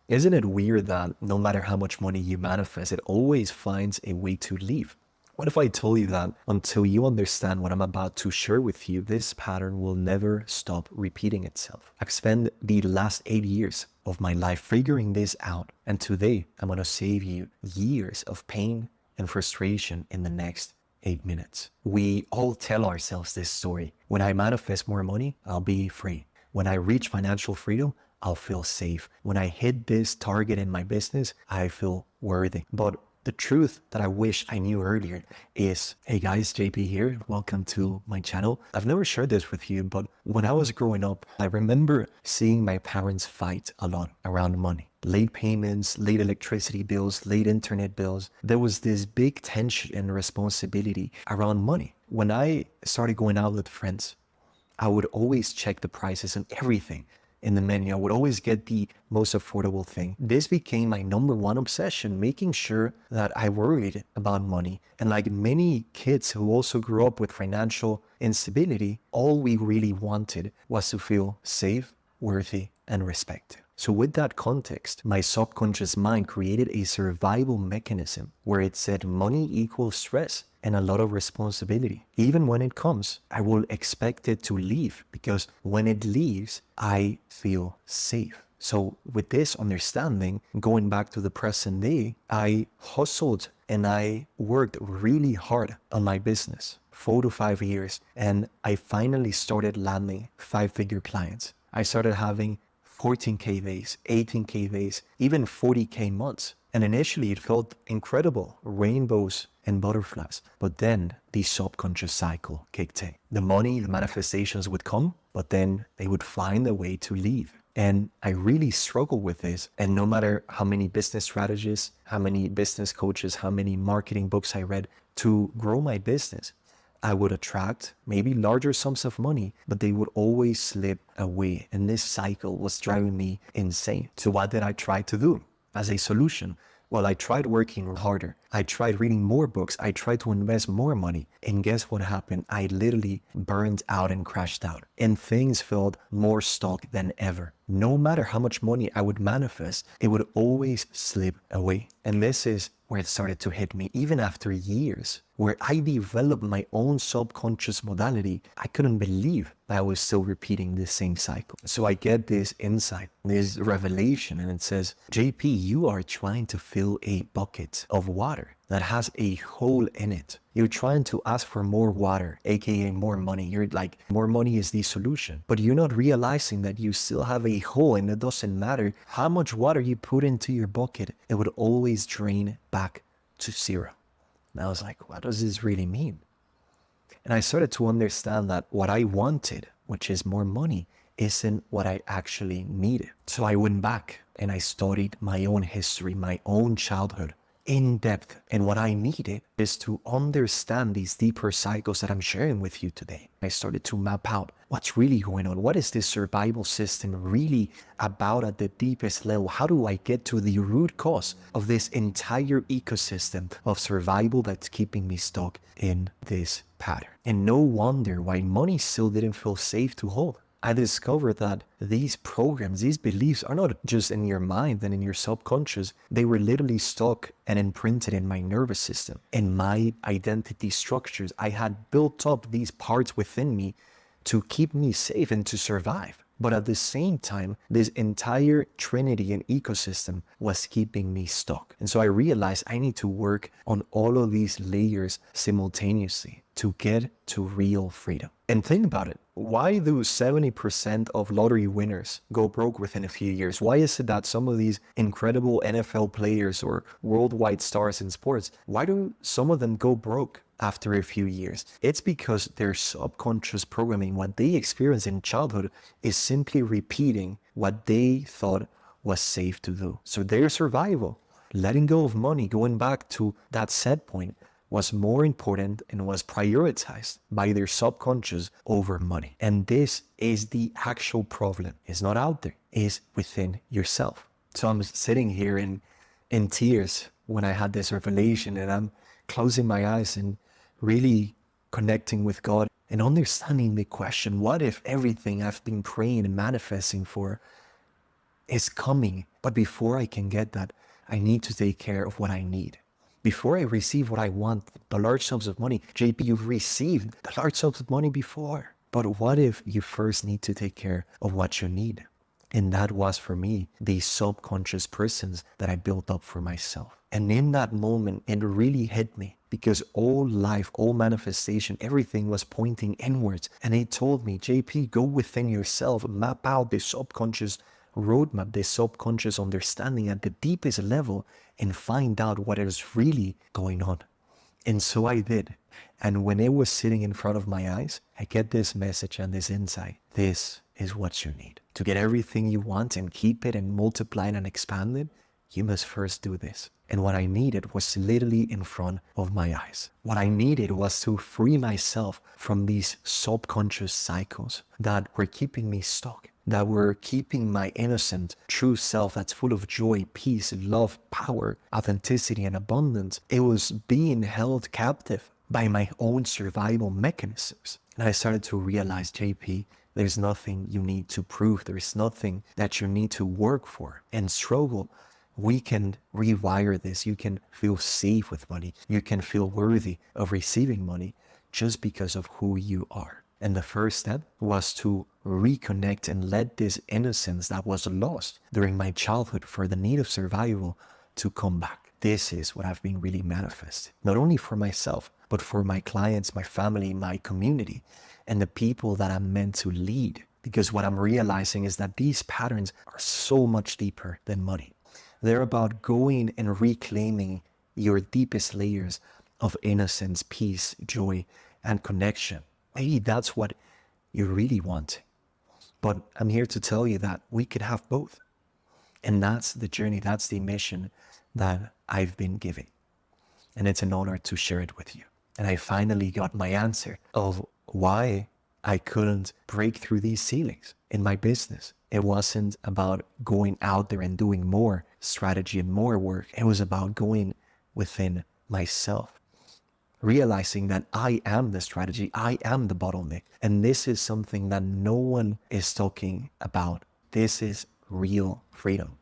Isn't it weird that no matter how much money you manifest, it always finds a way to leave? What if I told you that until you understand what I'm about to share with you, this pattern will never stop repeating itself? I've spent the last 8 years of my life figuring this out, and today I'm going to save you years of pain and frustration in the next 8 minutes. We all tell ourselves this story. When I manifest more money, I'll be free. When I reach financial freedom, I'll feel safe. When I hit this target in my business, I feel worthy. But the truth that I wish I knew earlier is, hey guys, JP here. Welcome to my channel. I've never shared this with you, but when I was growing up, I remember seeing my parents fight a lot around money. Late payments, late electricity bills, late internet bills. There was this big tension and responsibility around money. When I started going out with friends, I would always check the prices on everything in the menu. I would always get the most affordable thing. This became my number one obsession, making sure that I worried about money. And like many kids who also grew up with financial instability, all we really wanted was to feel safe, worthy, and respected. So with that context, my subconscious mind created a survival mechanism where it said money equals stress and a lot of responsibility. Even when it comes, I will expect it to leave, because when it leaves, I feel safe. So with this understanding, going back to the present day, I hustled and I worked really hard on my business, 4 to 5 years, and I finally started landing 5-figure clients. I started having 14K days, 18K days, even 40K months. And initially it felt incredible, rainbows and butterflies. But then the subconscious cycle kicked in. The money, the manifestations would come, but then they would find a way to leave. And I really struggle with this. And no matter how many business strategists, how many business coaches, how many marketing books I read to grow my business, I would attract maybe larger sums of money, but they would always slip away. And this cycle was driving me insane. So what did I try to do as a solution? Well, I tried working harder. I tried reading more books. I tried to invest more money. And guess what happened? I literally burned out and crashed out. And things felt more stuck than ever. No matter how much money I would manifest, it would always slip away. And this is where it started to hit me, even after years, where I developed my own subconscious modality. I couldn't believe that I was still repeating the same cycle. So I get this insight, this revelation, and it says, JP, you are trying to fill a bucket of water that has a hole in it. You're trying to ask for more water, aka more money. You're like, more money is the solution. But you're not realizing that you still have a hole, and it doesn't matter how much water you put into your bucket, it would always drain back to zero. And I was like, what does this really mean? And I started to understand that what I wanted, which is more money, isn't what I actually needed. So I went back and I studied my own history, my own childhood in depth. And what I needed is to understand these deeper cycles that I'm sharing with you today. I started to map out what's really going on. What is this survival system really about at the deepest level? How do I get to the root cause of this entire ecosystem of survival that's keeping me stuck in this pattern? And no wonder why money still didn't feel safe to hold. I discovered that these programs, these beliefs are not just in your mind and in your subconscious. They were literally stuck and imprinted in my nervous system, in my identity structures. I had built up these parts within me to keep me safe and to survive. But at the same time, this entire trinity and ecosystem was keeping me stuck. And so I realized I need to work on all of these layers simultaneously to get to real freedom. And think about it. Why do 70% of lottery winners go broke within a few years? Why is it that some of these incredible NFL players or worldwide stars in sports, why do some of them go broke after a few years? It's because their subconscious programming, what they experience in childhood, is simply repeating what they thought was safe to do. So their survival, letting go of money, going back to that set point, was more important and was prioritized by their subconscious over money. And this is the actual problem. It's not out there, it's within yourself. So I'm sitting here in tears when I had this revelation, and I'm closing my eyes and really connecting with God and understanding the question, what if everything I've been praying and manifesting for is coming. But before I can get that, I need to take care of what I need. Before I receive what I want, the large sums of money, JP, you've received the large sums of money before. But what if you first need to take care of what you need? And that was for me these subconscious persons that I built up for myself. And in that moment, it really hit me because all life, all manifestation, everything was pointing inwards. And it told me, JP, go within yourself, map out the subconscious roadmap, the subconscious understanding at the deepest level and find out what is really going on. And so I did. And when it was sitting in front of my eyes, I get this message and this insight. This is what you need. To get everything you want and keep it and multiply it and expand it, you must first do this. And what I needed was literally in front of my eyes. What I needed was to free myself from these subconscious cycles that were keeping me stuck, that were keeping my innocent, true self that's full of joy, peace, love, power, authenticity, and abundance. It was being held captive by my own survival mechanisms. And I started to realize, JP, there's nothing you need to prove. There's nothing that you need to work for and struggle. We can rewire this. You can feel safe with money. You can feel worthy of receiving money just because of who you are. And the first step was to reconnect and let this innocence that was lost during my childhood for the need of survival to come back. This is what I've been really manifesting, not only for myself, but for my clients, my family, my community, and the people that I'm meant to lead. Because what I'm realizing is that these patterns are so much deeper than money. They're about going and reclaiming your deepest layers of innocence, peace, joy, and connection. Maybe that's what you really want. But I'm here to tell you that we could have both. And that's the journey, that's the mission that I've been given. And it's an honor to share it with you. And I finally got my answer of why I couldn't break through these ceilings in my business. It wasn't about going out there and doing more strategy and more work. It was about going within myself, realizing that I am the strategy, I am the bottleneck. And this is something that no one is talking about. This is real freedom.